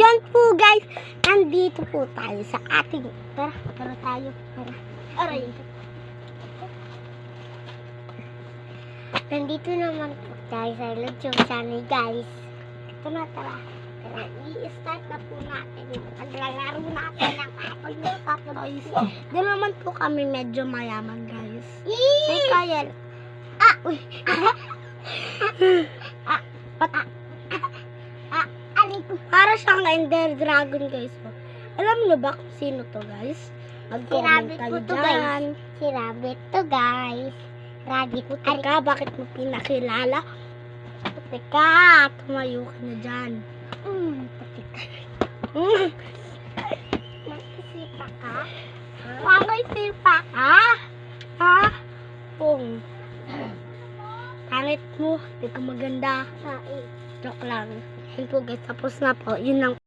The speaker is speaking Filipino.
Ayan po guys, nandito po tayo sa ating, tara tayo, aray. Nandito naman po tayo sa YouTube channel guys. Ito na, tara. I-start na po natin. Naglalaro natin ng Apple Makeup Toys. Doon naman po kami medyo mayaman guys. May kaya. Uy. Para siyang Ender Dragon guys. Alam niyo ba kung sino to guys? Mag-comment kayo dyan. Si Rabbit to guys. Rabbit po. Teka, bakit mo pinakilala? Teka, tumayo ka na dyan. Nakisipa ka? Nakisipa ka? Ha? Pong. Pangit mo. Di ka maganda. Joke lang. Yun po guys, tapos na po. Yun lang.